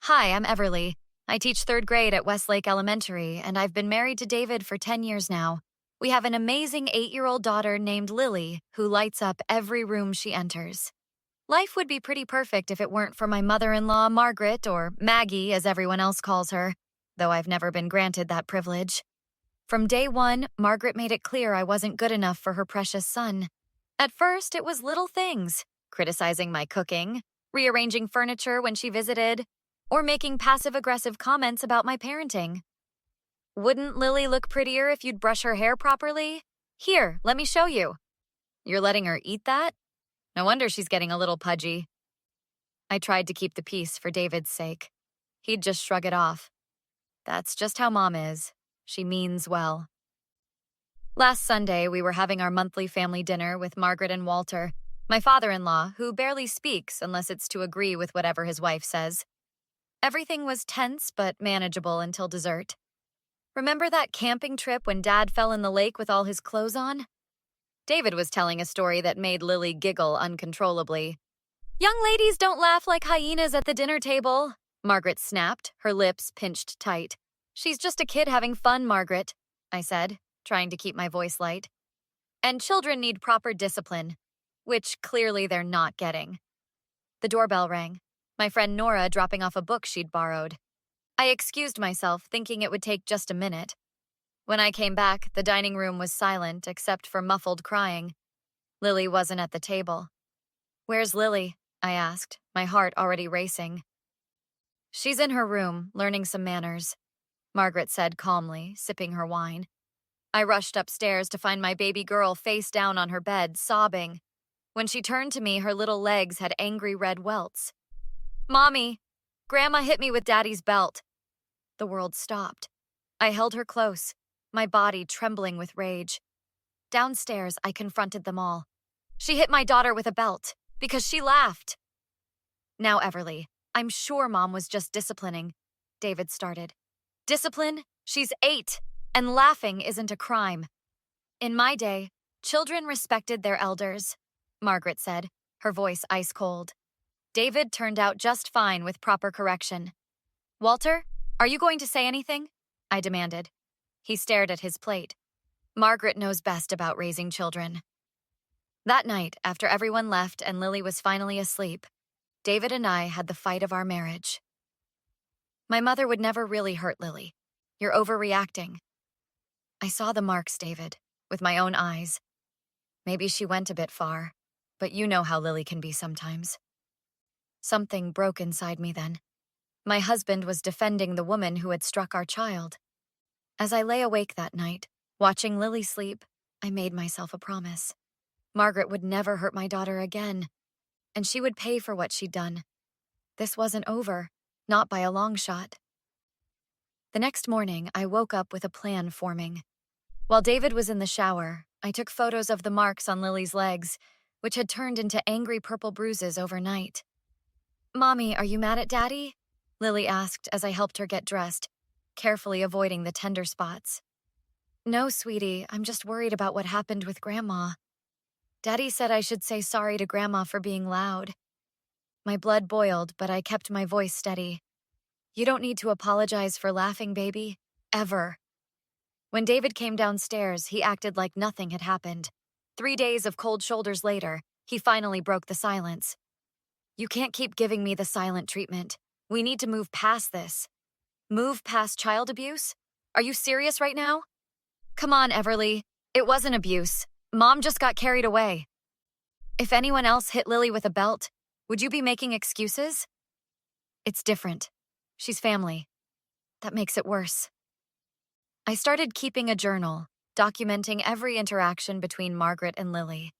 Hi, I'm Everly. I teach third grade at Westlake Elementary, and I've been married to David for 10 years now. We have an amazing 8-year-old daughter named Lily who lights up every room she enters. Life would be pretty perfect if it weren't for my mother-in-law, Margaret, or Maggie as everyone else calls her, though I've never been granted that privilege. From day one, Margaret made it clear I wasn't good enough for her precious son. At first, it was little things, criticizing my cooking, rearranging furniture when she visited, or making passive-aggressive comments about my parenting. Wouldn't Lily look prettier if you'd brush her hair properly? Here, let me show you. You're letting her eat that? No wonder she's getting a little pudgy. I tried to keep the peace for David's sake. He'd just shrug it off. That's just how Mom is. She means well. Last Sunday, we were having our monthly family dinner with Margaret and Walter, my father-in-law, who barely speaks unless it's to agree with whatever his wife says. Everything was tense but manageable until dessert. Remember that camping trip when Dad fell in the lake with all his clothes on? David was telling a story that made Lily giggle uncontrollably. "Young ladies don't laugh like hyenas at the dinner table," Margaret snapped, her lips pinched tight. "She's just a kid having fun, Margaret," I said, trying to keep my voice light. "And children need proper discipline," which clearly they're not getting. The doorbell rang, my friend Nora dropping off a book she'd borrowed. I excused myself, thinking it would take just a minute. When I came back, the dining room was silent except for muffled crying. Lily wasn't at the table. "Where's Lily?" I asked, my heart already racing. "She's in her room, learning some manners," Margaret said calmly, sipping her wine. I rushed upstairs to find my baby girl face down on her bed, sobbing. When she turned to me, her little legs had angry red welts. "Mommy, Grandma hit me with Daddy's belt." The world stopped. I held her close, my body trembling with rage. Downstairs, I confronted them all. "She hit my daughter with a belt because she laughed." "Now, Everly, I'm sure Mom was just disciplining," David started. "Discipline? She's 8, and laughing isn't a crime." "In my day, children respected their elders," Margaret said, her voice ice cold. David turned out just fine with proper correction. "Walter, are you going to say anything?" I demanded. He stared at his plate. Margaret knows best about raising children. That night, after everyone left and Lily was finally asleep, David and I had the fight of our marriage. "My mother would never really hurt Lily. You're overreacting." I saw the marks, David, with my own eyes. Maybe she went a bit far, but you know how Lily can be sometimes. Something broke inside me then. My husband was defending the woman who had struck our child. As I lay awake that night, watching Lily sleep, I made myself a promise. Margaret would never hurt my daughter again, and she would pay for what she'd done. This wasn't over, not by a long shot. The next morning, I woke up with a plan forming. While David was in the shower, I took photos of the marks on Lily's legs, which had turned into angry purple bruises overnight. "Mommy, are you mad at Daddy?" Lily asked as I helped her get dressed, carefully avoiding the tender spots. "No, sweetie, I'm just worried about what happened with Grandma. Daddy said I should say sorry to Grandma for being loud." My blood boiled, but I kept my voice steady. "You don't need to apologize for laughing, baby. Ever." When David came downstairs, he acted like nothing had happened. 3 days of cold shoulders later, he finally broke the silence. "You can't keep giving me the silent treatment. We need to move past this." "Move past child abuse? Are you serious right now?" "Come on, Everly. It wasn't abuse. Mom just got carried away." "If anyone else hit Lily with a belt, would you be making excuses?" "It's different. She's family. That makes it worse." I started keeping a journal, documenting every interaction between Margaret and Lily.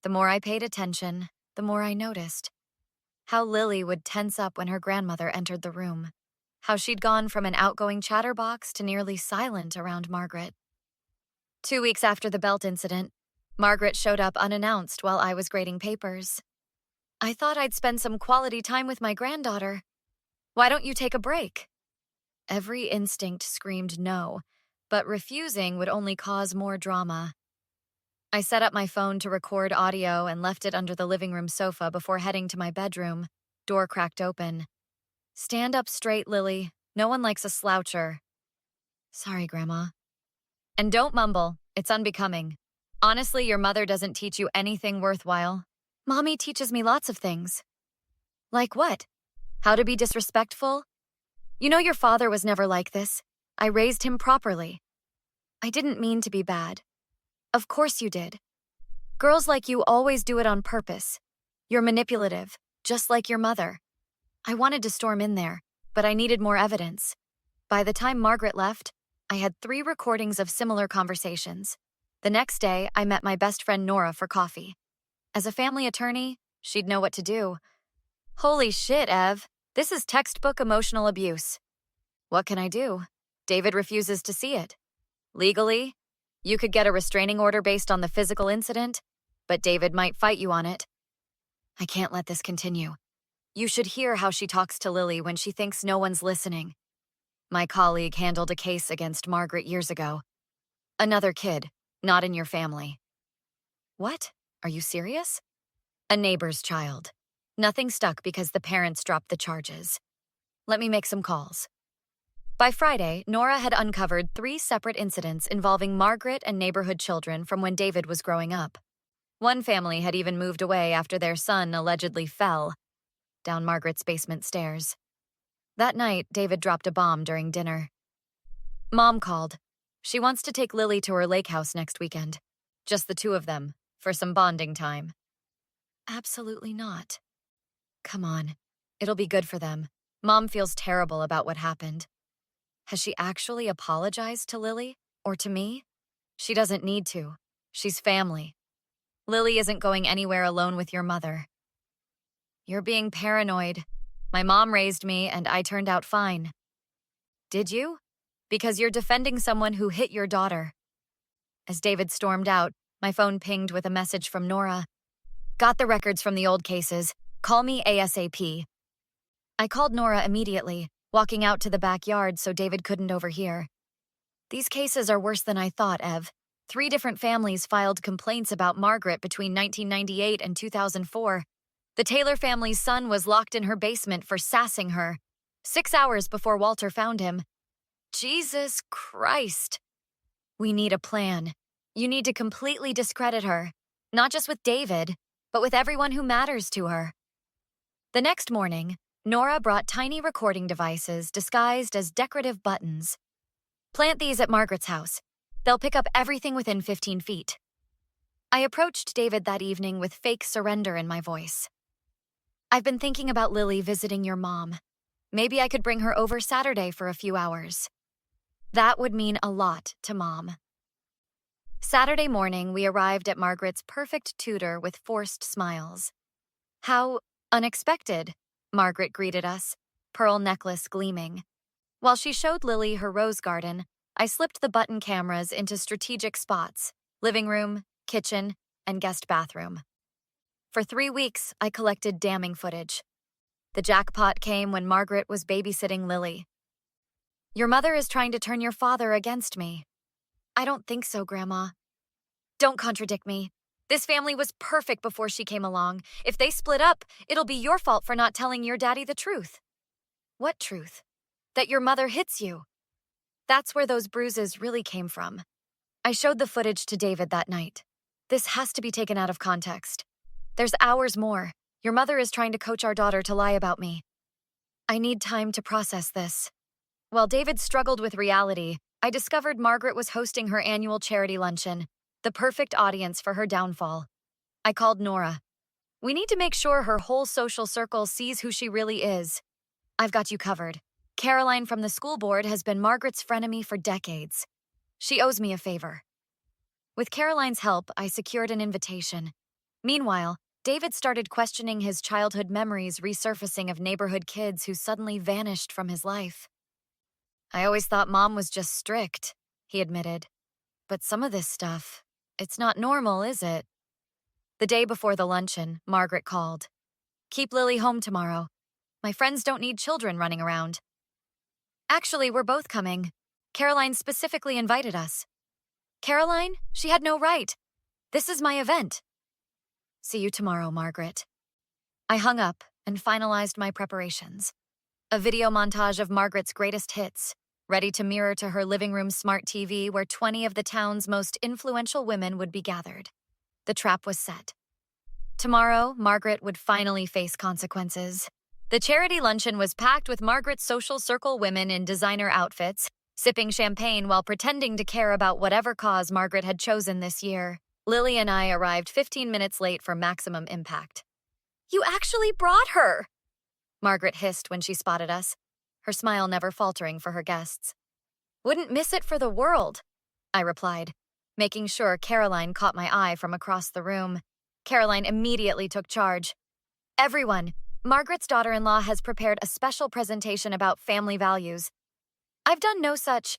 The more I paid attention, the more I noticed. How Lily would tense up when her grandmother entered the room. How she'd gone from an outgoing chatterbox to nearly silent around Margaret. 2 weeks after the belt incident, Margaret showed up unannounced while I was grading papers. "I thought I'd spend some quality time with my granddaughter. Why don't you take a break?" Every instinct screamed no, but refusing would only cause more drama. I set up my phone to record audio and left it under the living room sofa before heading to my bedroom, door cracked open. Stand up straight, Lily. No one likes a sloucher. Sorry, Grandma. And don't mumble. It's unbecoming. Honestly, your mother doesn't teach you anything worthwhile. Mommy teaches me lots of things. Like what? How to be disrespectful? You know your father was never like this. I raised him properly. I didn't mean to be bad. Of course you did. Girls like you always do it on purpose. You're manipulative, just like your mother. I wanted to storm in there, but I needed more evidence. By the time Margaret left, I had 3 recordings of similar conversations. The next day, I met my best friend Nora for coffee. As a family attorney, she'd know what to do. Holy shit, Ev. This is textbook emotional abuse. What can I do? David refuses to see it. Legally, you could get a restraining order based on the physical incident, but David might fight you on it. I can't let this continue. You should hear how she talks to Lily when she thinks no one's listening. My colleague handled a case against Margaret years ago. Another kid, not in your family. What? Are you serious? A neighbor's child. Nothing stuck because the parents dropped the charges. Let me make some calls. By Friday, Nora had uncovered 3 separate incidents involving Margaret and neighborhood children from when David was growing up. One family had even moved away after their son allegedly fell down Margaret's basement stairs. That night, David dropped a bomb during dinner. Mom called. She wants to take Lily to her lake house next weekend. Just the 2 of them, for some bonding time. Absolutely not. Come on. It'll be good for them. Mom feels terrible about what happened. Has she actually apologized to Lily? Or to me? She doesn't need to. She's family. Lily isn't going anywhere alone with your mother. You're being paranoid. My mom raised me, and I turned out fine. Did you? Because you're defending someone who hit your daughter. As David stormed out, my phone pinged with a message from Nora. Got the records from the old cases. Call me ASAP. I called Nora immediately, walking out to the backyard so David couldn't overhear. These cases are worse than I thought, Ev. 3 different families filed complaints about Margaret between 1998 and 2004. The Taylor family's son was locked in her basement for sassing her, 6 hours before Walter found him. Jesus Christ. We need a plan. You need to completely discredit her, not just with David, but with everyone who matters to her. The next morning, Nora brought tiny recording devices disguised as decorative buttons. Plant these at Margaret's house. They'll pick up everything within 15 feet. I approached David that evening with fake surrender in my voice. I've been thinking about Lily visiting your mom. Maybe I could bring her over Saturday for a few hours. That would mean a lot to Mom. Saturday morning, we arrived at Margaret's perfect tutor with forced smiles. How unexpected, Margaret greeted us, pearl necklace gleaming. While she showed Lily her rose garden, I slipped the button cameras into strategic spots: living room, kitchen, and guest bathroom. For 3 weeks, I collected damning footage. The jackpot came when Margaret was babysitting Lily. Your mother is trying to turn your father against me. I don't think so, Grandma. Don't contradict me. This family was perfect before she came along. If they split up, it'll be your fault for not telling your daddy the truth. What truth? That your mother hits you. That's where those bruises really came from. I showed the footage to David that night. This has to be taken out of context. There's hours more. Your mother is trying to coach our daughter to lie about me. I need time to process this. While David struggled with reality, I discovered Margaret was hosting her annual charity luncheon, the perfect audience for her downfall. I called Nora. We need to make sure her whole social circle sees who she really is. I've got you covered. Caroline from the school board has been Margaret's frenemy for decades. She owes me a favor. With Caroline's help, I secured an invitation. Meanwhile, David started questioning his childhood memories resurfacing of neighborhood kids who suddenly vanished from his life. I always thought Mom was just strict, he admitted. But some of this stuff, it's not normal, is it? The day before the luncheon, Margaret called. Keep Lily home tomorrow. My friends don't need children running around. Actually, we're both coming. Caroline specifically invited us. Caroline? She had no right. This is my event. See you tomorrow, Margaret. I hung up and finalized my preparations. A video montage of Margaret's greatest hits, ready to mirror to her living room smart TV where 20 of the town's most influential women would be gathered. The trap was set. Tomorrow, Margaret would finally face consequences. The charity luncheon was packed with Margaret's social circle women in designer outfits, sipping champagne while pretending to care about whatever cause Margaret had chosen this year. Lily and I arrived 15 minutes late for maximum impact. "You actually brought her!" Margaret hissed when she spotted us, her smile never faltering for her guests. "Wouldn't miss it for the world," I replied, making sure Caroline caught my eye from across the room. Caroline immediately took charge. "Everyone, Margaret's daughter-in-law has prepared a special presentation about family values." "I've done no such,"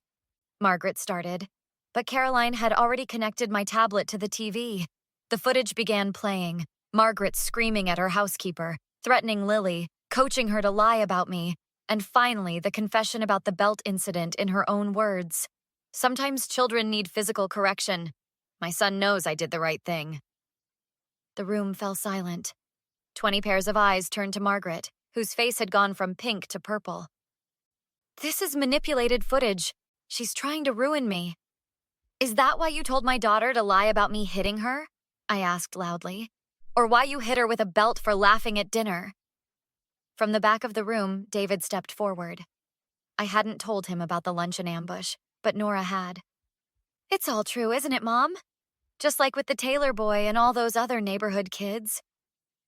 Margaret started, but Caroline had already connected my tablet to the TV. The footage began playing, Margaret screaming at her housekeeper, threatening Lily, coaching her to lie about me, and finally the confession about the belt incident in her own words. "Sometimes children need physical correction. My son knows I did the right thing." The room fell silent. 20 pairs of eyes turned to Margaret, whose face had gone from pink to purple. "This is manipulated footage. She's trying to ruin me." "Is that why you told my daughter to lie about me hitting her?" I asked loudly. "Or why you hit her with a belt for laughing at dinner?" From the back of the room, David stepped forward. I hadn't told him about the luncheon ambush, but Nora had. "It's all true, isn't it, Mom? Just like with the Taylor boy and all those other neighborhood kids."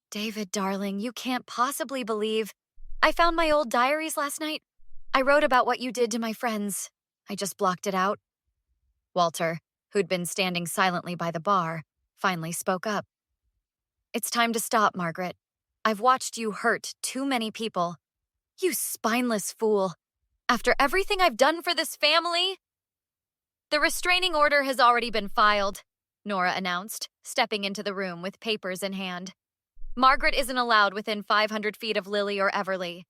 "David, darling, you can't possibly believe. I found my old diaries last night. I wrote about what you did to my friends. I just blocked it out." Walter, who'd been standing silently by the bar, finally spoke up. "It's time to stop, Margaret. I've watched you hurt too many people." "You spineless fool. After everything I've done for this family?" "The restraining order has already been filed," Nora announced, stepping into the room with papers in hand. "Margaret isn't allowed within 500 feet of Lily or Everly."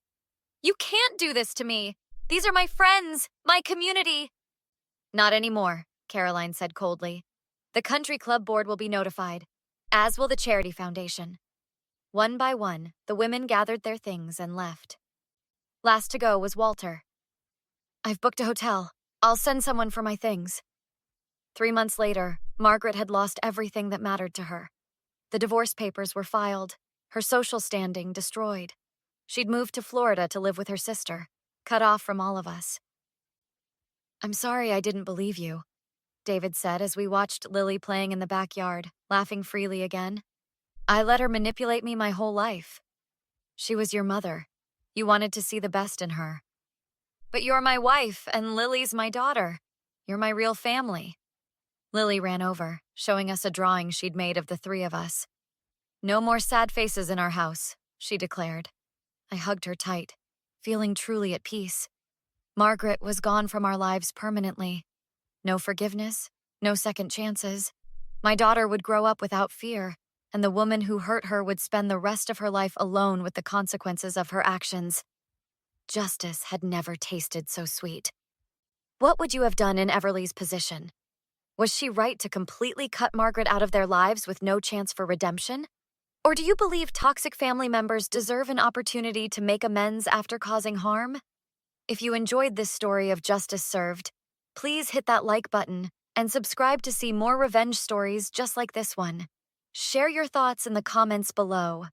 "You can't do this to me. These are my friends, my community." "Not anymore," Caroline said coldly. "The country club board will be notified, as will the charity foundation." One by one, the women gathered their things and left. Last to go was Walter. "I've booked a hotel. I'll send someone for my things." 3 months later, Margaret had lost everything that mattered to her. The divorce papers were filed, her social standing destroyed. She'd moved to Florida to live with her sister, cut off from all of us. "I'm sorry I didn't believe you," David said as we watched Lily playing in the backyard, laughing freely again. "I let her manipulate me my whole life. She was your mother. You wanted to see the best in her. But you're my wife, and Lily's my daughter. You're my real family." Lily ran over, showing us a drawing she'd made of the three of us. "No more sad faces in our house," she declared. I hugged her tight, feeling truly at peace. Margaret was gone from our lives permanently. No forgiveness, no second chances. My daughter would grow up without fear, and the woman who hurt her would spend the rest of her life alone with the consequences of her actions. Justice had never tasted so sweet. What would you have done in Everly's position? Was she right to completely cut Margaret out of their lives with no chance for redemption? Or do you believe toxic family members deserve an opportunity to make amends after causing harm? If you enjoyed this story of justice served, please hit that like button and subscribe to see more revenge stories just like this one. Share your thoughts in the comments below.